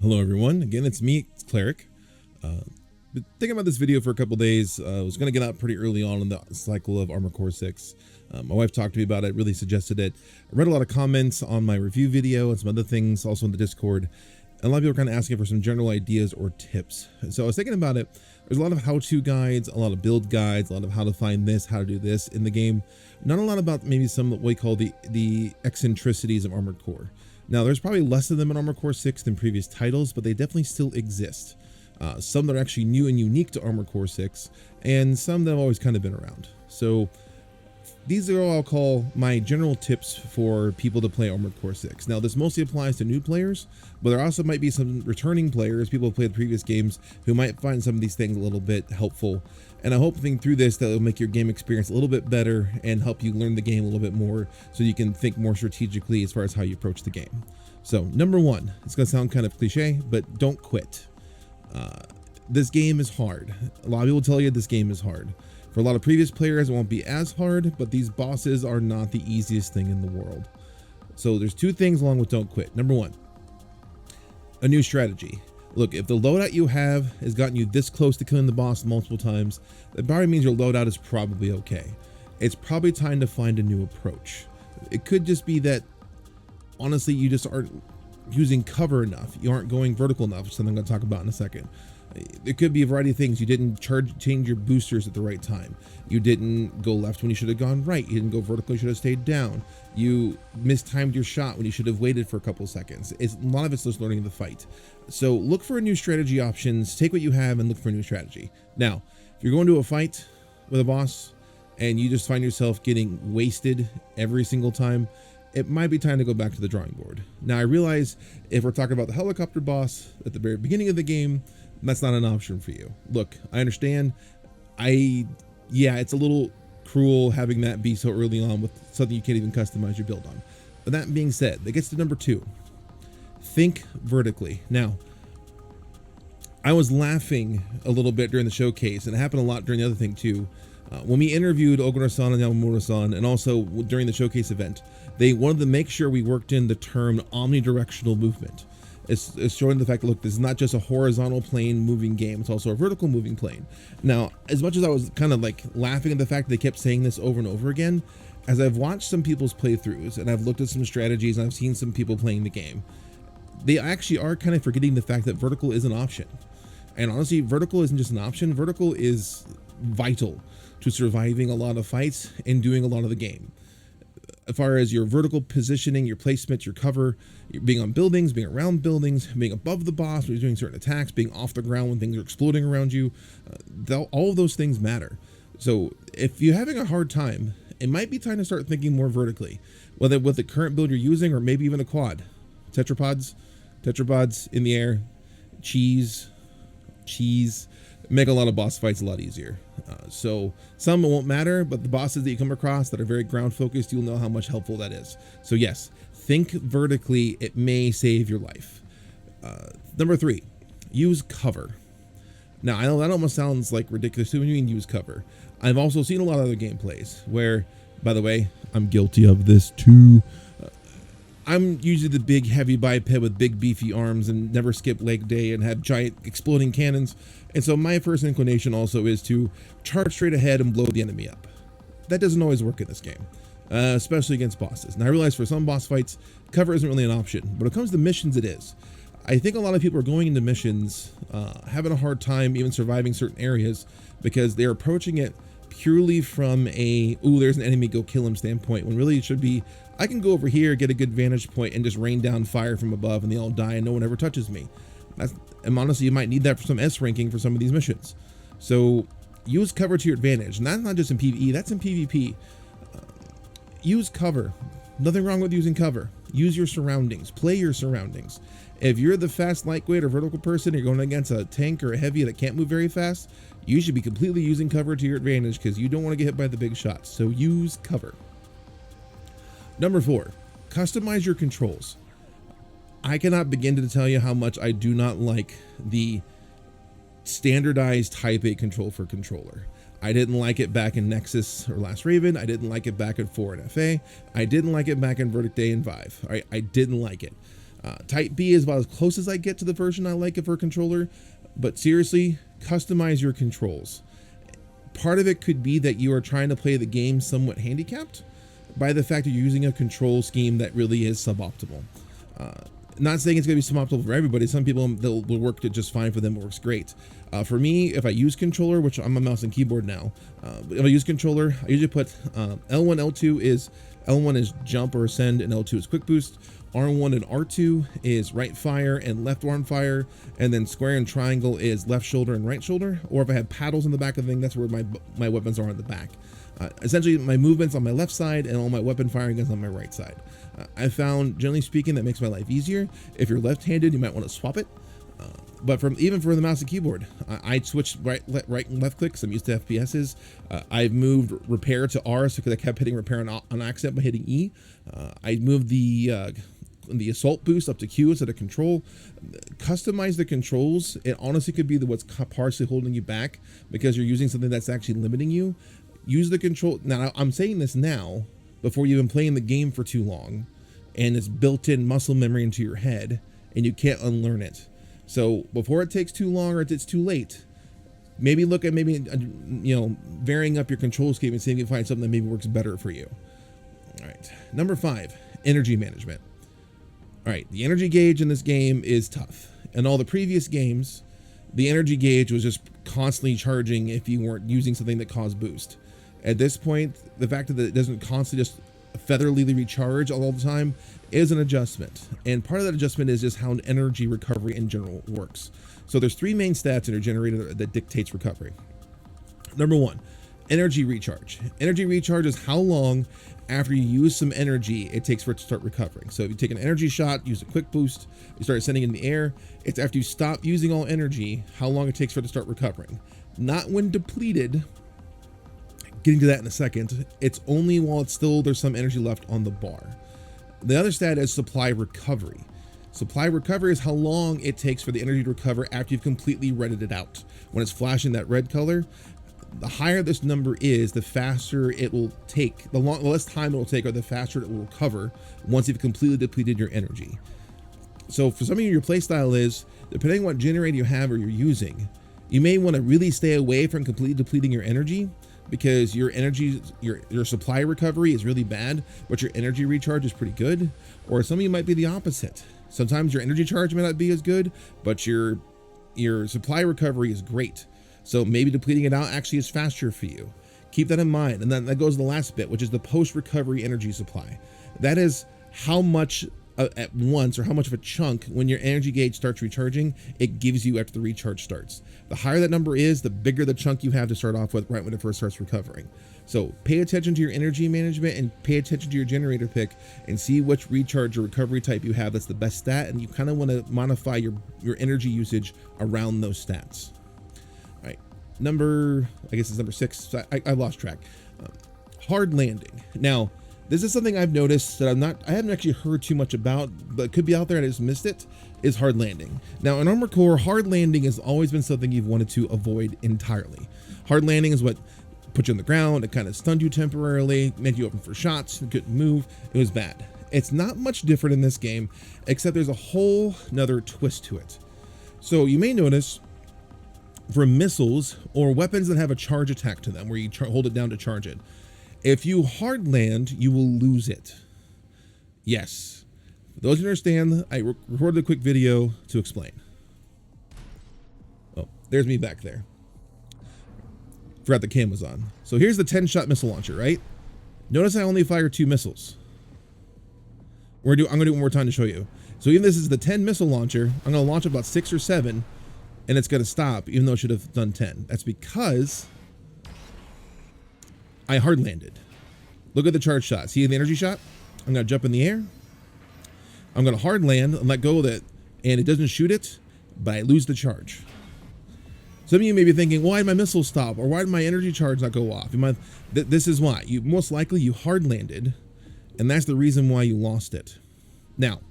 Hello everyone, again it's me, it's Cleric. Been thinking about this video for a couple days. I was going to get out pretty early on in the cycle of Armored Core 6. My wife talked to me about it, really suggested it. I read a lot of comments on my review video and some other things also in the Discord. And a lot of people are kind of asking for some general ideas or tips. So I was thinking about it. There's a lot of how-to guides, a lot of build guides, a lot of how to find this, how to do this in the game. Not a lot about maybe some what we call the eccentricities of Armored Core. Now, there's probably less of them in Armored Core 6 than previous titles, but they definitely still exist. Some that are actually new and unique to Armored Core 6, and some that have always kind of been around. So these are all I'll call my general tips for people to play Armored Core 6. Now, this mostly applies to new players, but there also might be some returning players, people who played the previous games, who might find some of these things a little bit helpful. And I'm hoping through this that it'll make your game experience a little bit better and help you learn the game a little bit more so you can think more strategically as far as how you approach the game. So, number one, it's going to sound kind of cliche, but don't quit. This game is hard. A lot of people tell you this game is hard. For a lot of previous players, it won't be as hard, but these bosses are not the easiest thing in the world. So there's two things along with don't quit. Number one, a new strategy. Look, if the loadout you have has gotten you this close to killing the boss multiple times, that probably means your loadout is probably okay. It's probably time to find a new approach. It could just be that, honestly, you just aren't using cover enough. You aren't going vertical enough, which is something I'm going to talk about in a second. It could be a variety of things. You didn't change your boosters at the right time. You didn't go left when you should have gone right. You didn't go vertical, you should have stayed down. You mistimed your shot when you should have waited for a couple seconds. A lot of it's just learning the fight. So look for new strategy options. Take what you have and look for a new strategy. Now, if you're going to a fight with a boss and you just find yourself getting wasted every single time, it might be time to go back to the drawing board. Now, I realize if we're talking about the helicopter boss at the very beginning of the game, that's not an option for you. Look, I understand. Yeah, it's a little cruel having that be so early on with something you can't even customize your build on. But that being said, that gets to number two. Think vertically. Now, I was laughing a little bit during the showcase, and it happened a lot during the other thing too. When we interviewed Ogura-san and Yamamura-san, and also during the showcase event, they wanted to make sure we worked in the term omnidirectional movement. It's showing the fact that, look, this is not just a horizontal plane moving game, it's also a vertical moving plane. Now, as much as I was kind of like laughing at the fact that they kept saying this over and over again, as I've watched some people's playthroughs and I've looked at some strategies and I've seen some people playing the game, they actually are kind of forgetting the fact that vertical is an option. And honestly, vertical isn't just an option, vertical is vital to surviving a lot of fights and doing a lot of the game. As far as your vertical positioning, your placement, your cover, being on buildings, being around buildings, being above the boss when you're doing certain attacks, being off the ground when things are exploding around you, all of those things matter. So if you're having a hard time, it might be time to start thinking more vertically, whether with the current build you're using or maybe even a quad. Tetrapods in the air, cheese, make a lot of boss fights a lot easier. So some won't matter, but the bosses that you come across that are very ground focused, you'll know how much helpful that is. So yes, think vertically, it may save your life. Number three, use cover. Now, I know that almost sounds like ridiculous when you mean use cover. I've also seen a lot of other gameplays where, by the way, I'm guilty of this too. I'm usually the big heavy biped with big beefy arms and never skip leg day and have giant exploding cannons. And so my first inclination also is to charge straight ahead and blow the enemy up. That doesn't always work in this game, especially against bosses. And I realize for some boss fights, cover isn't really an option, but when it comes to missions, it is. I think a lot of people are going into missions, having a hard time even surviving certain areas because they're approaching it purely from a, ooh, there's an enemy, go kill him standpoint, when really it should be, I can go over here, get a good vantage point and just rain down fire from above and they all die and no one ever touches me. And honestly, you might need that for some S ranking for some of these missions. So use cover to your advantage. And that's not just in PvE, that's in PvP. Use cover. Nothing wrong with using cover. Use your surroundings. Play your surroundings. If you're the fast, lightweight, or vertical person, you're going against a tank or a heavy that can't move very fast, you should be completely using cover to your advantage because you don't want to get hit by the big shots. So use cover. Number four, customize your controls. I cannot begin to tell you how much I do not like the standardized Type 8 control for controller. I didn't like it back in Nexus or Last Raven. I didn't like it back in 4 and FA. I didn't like it back in Verdict Day and Vive. I didn't like it. Type B is about as close as I get to the version I like of her controller, but seriously, customize your controls. Part of it could be that you are trying to play the game somewhat handicapped by the fact that you're using a control scheme that really is suboptimal. Not saying it's going to be suboptimal for everybody. Some people will work just fine for them. It works great. For me, if I use controller, which I'm a mouse and keyboard now, if I use controller, I usually put L1, L1 is jump or ascend, and L2 is quick boost. R1 and R2 is right fire and left arm fire, and then square and triangle is left shoulder and right shoulder. Or if I have paddles in the back of the thing, that's where my weapons are on the back. Essentially, my movements on my left side and all my weapon firing is on my right side. I found, generally speaking, that makes my life easier. If you're left-handed, you might want to swap it. But even for the mouse and keyboard, I switched right and left clicks. I'm used to FPSs. I've moved repair to R, so because I kept hitting repair on accident by hitting E. I moved the assault boost up to Q instead of control. Customize the controls. It honestly could be what's partially holding you back because you're using something that's actually limiting you. Use the control. Now, I'm saying this now before you've been playing the game for too long and it's built-in muscle memory into your head and you can't unlearn it. So before it takes too long or it's too late, maybe look at varying up your control scheme and see if you can find something that maybe works better for you. All right, number 5, energy management. All right, the energy gauge in this game is tough. In all the previous games, the energy gauge was just constantly charging if you weren't using something that caused boost. At this point, the fact that it doesn't constantly just featherly recharge all the time is an adjustment. And part of that adjustment is just how energy recovery in general works. So there's 3 main stats that are generated that dictates recovery. Number 1, energy recharge. Energy recharge is how long after you use some energy it takes for it to start recovering. So if you take an energy shot, use a quick boost, you start sending it in the air, it's after you stop using all energy, how long it takes for it to start recovering. Not when depleted. Getting to that in a second. It's only while there's some energy left on the bar. The other stat is supply recovery. Supply recovery is how long it takes for the energy to recover after you've completely redded it out. When it's flashing that red color, the higher this number is, the faster it will take, the less time it will take, or the faster it will recover once you've completely depleted your energy. So for some of you, your playstyle is, depending on what generator you have or you're using, you may want to really stay away from completely depleting your energy because your energy, your supply recovery is really bad, but your energy recharge is pretty good. Or some of you might be the opposite. Sometimes your energy charge may not be as good, but your supply recovery is great. So maybe depleting it out actually is faster for you. Keep that in mind. And then that goes to the last bit, which is the post-recovery energy supply. That is how much at once, or how much of a chunk when your energy gauge starts recharging, it gives you after the recharge starts. The higher that number is, the bigger the chunk you have to start off with right when it first starts recovering. So pay attention to your energy management and pay attention to your generator pick and see which recharge or recovery type you have that's the best stat, and you kind of want to modify your energy usage around those stats. All right, I guess it's number 6. I lost track. Hard landing. Now, this is something I've noticed that I haven't actually heard too much about, but could be out there and I just missed it, is hard landing. Now in Armored Core, hard landing has always been something you've wanted to avoid entirely. Hard landing is what put you on the ground, it kind of stunned you temporarily, made you open for shots, you couldn't move, it was bad. It's not much different in this game, except there's a whole nother twist to it. So you may notice for missiles or weapons that have a charge attack to them, where you hold it down to charge it, if you hard land, you will lose it. Yes. For those who understand, I recorded a quick video to explain. Oh, there's me back there. Forgot the cam was on. So here's the 10-shot missile launcher, right? Notice I only fire 2 missiles. I'm going to do it one more time to show you. So even this is the 10 missile launcher, I'm going to launch about 6 or 7, and it's going to stop, even though it should have done 10. That's because I hard landed. Look at the charge shot. See the energy shot? I'm going to jump in the air. I'm going to hard land and let go of it, and it doesn't shoot it, but I lose the charge. Some of you may be thinking, why did my missile stop? Or why did my energy charge not go off? This is why. Most likely you hard landed, and that's the reason why you lost it. Now,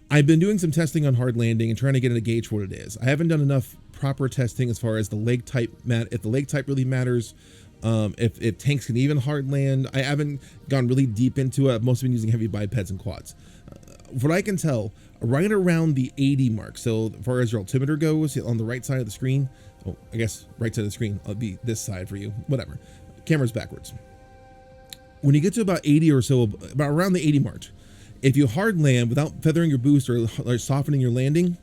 I've been doing some testing on hard landing and trying to get a gauge for what it is. I haven't done enough proper testing as far as the leg type, if the leg type really matters. If tanks can even hard land. I haven't gone really deep into it. I've mostly been using heavy bipeds and quads. What I can tell, right around the 80 mark, so as far as your altimeter goes, on the right side of the screen, oh, I guess right side of the screen, I'll be this side for you, whatever. Camera's backwards. When you get to about 80 or so, about around the 80 mark, if you hard land without feathering your boost or softening your landing,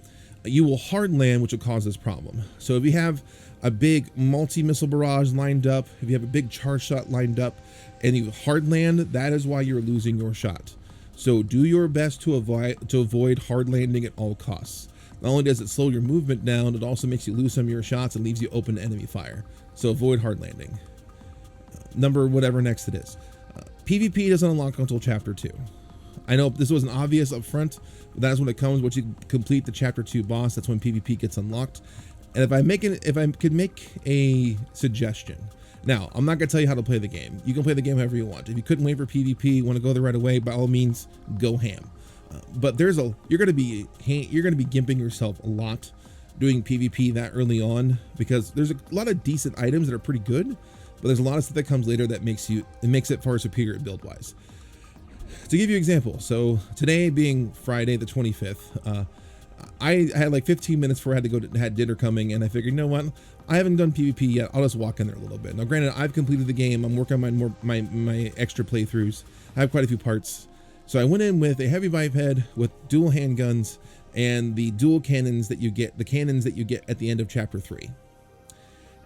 you will hard land, which will cause this problem. So if you have a big multi-missile barrage lined up, if you have a big charge shot lined up, and you hard land, that is why you're losing your shot. So do your best to avoid hard landing at all costs. Not only does it slow your movement down, it also makes you lose some of your shots and leaves you open to enemy fire. So avoid hard landing. Number whatever next it is. PvP doesn't unlock until chapter 2. I know this wasn't obvious up front, but that's when it comes. Once you complete the chapter 2 boss, that's when PvP gets unlocked. And if I could make a suggestion. Now, I'm not gonna tell you how to play the game. You can play the game however you want. If you couldn't wait for PvP, want to go there right away, by all means, go ham. But you're gonna be gimping yourself a lot doing PvP that early on, because there's a lot of decent items that are pretty good, but there's a lot of stuff that comes later that makes it far superior build wise. To give you an example, so today being Friday the 25th, I had like 15 minutes before I had dinner coming, and I figured, you know what, I haven't done PvP yet, I'll just walk in there a little bit. Now granted, I've completed the game, I'm working on my extra playthroughs, I have quite a few parts. So I went in with a heavy biped with dual handguns and the dual cannons that you get, at the end of chapter 3.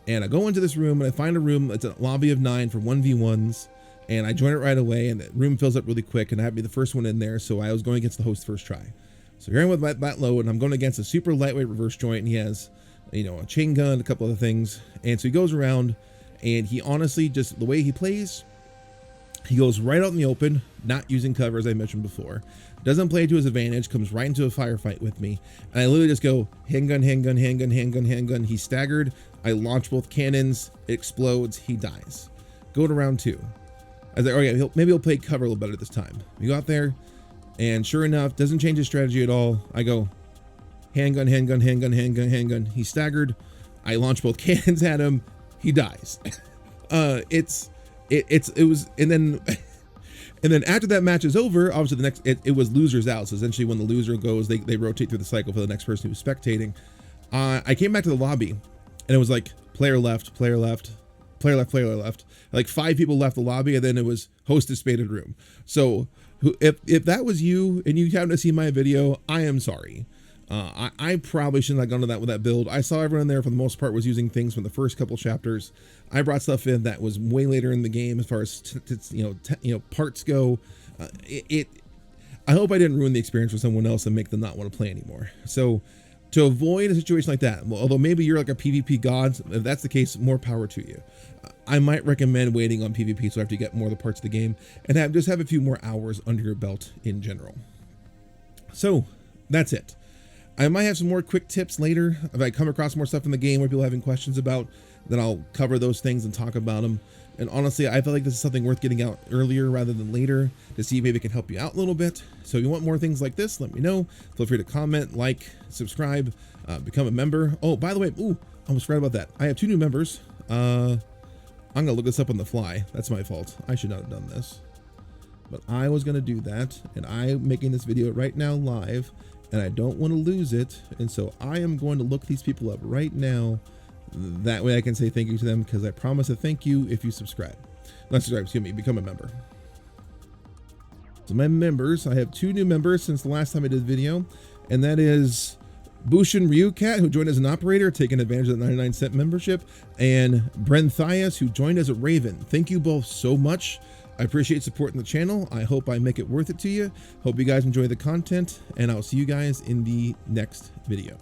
And I go into this room and I find a room that's a lobby of 9 for 1v1s, and I join it right away, and the room fills up really quick, and I have to be the first one in there, so I was going against the host first try. So here I'm with that load, and I'm going against a super lightweight reverse joint, and he has, you know, a chain gun, a couple other things. And so he goes around, and he honestly, just the way he plays, he goes right out in the open, not using cover, as I mentioned before. Doesn't play to his advantage, comes right into a firefight with me. And I literally just go handgun, handgun, handgun, handgun, handgun. He's staggered. I launch both cannons. It explodes. He dies. Go to round 2. I was like, okay, maybe he'll play cover a little better this time. We go out there, and sure enough, doesn't change his strategy at all. I go handgun, handgun, handgun, handgun, handgun. He's staggered. I launch both cannons at him. He dies. It was, and then after that match is over, obviously it was losers out. So essentially, when the loser goes, they rotate through the cycle for the next person who's spectating. I came back to the lobby, and it was like player left, player left, player left, player left. Like 5 people left the lobby, and then it was host is spaded room. So if that was you and you happen to see my video, I am sorry. I probably shouldn't have gone to that with that build. I saw everyone there for the most part was using things from the first couple chapters. I brought stuff in that was way later in the game as far as parts go. I hope I didn't ruin the experience for someone else and make them not want to play anymore. So to avoid a situation like that, although maybe you're like a PvP god, if that's the case, more power to you. I might recommend waiting on PvP so after you get more of the parts of the game and just have a few more hours under your belt in general. So that's it. I might have some more quick tips later. If I come across more stuff in the game where people are having questions about, then I'll cover those things and talk about them. And honestly, I feel like this is something worth getting out earlier rather than later to see if maybe it can help you out a little bit. So if you want more things like this, let me know. Feel free to comment, like, subscribe, become a member. Oh, by the way, I almost forgot about that. I have 2 new members. I'm gonna look this up on the fly. That's my fault. I should not have done this, but I was gonna do that, and I'm making this video right now live, and I don't want to lose it, and so I am going to look these people up right now. That way I can say thank you to them, because I promise to thank you if you subscribe. Not subscribe, excuse me, become a member. So my members, I have 2 new members since the last time I did the video, and that is Bushin Ryukat, who joined as an operator, taking advantage of the 99-cent membership, and Brenthias, who joined as a Raven. Thank you both so much. I appreciate supporting the channel. I hope I make it worth it to you. Hope you guys enjoy the content, and I'll see you guys in the next video.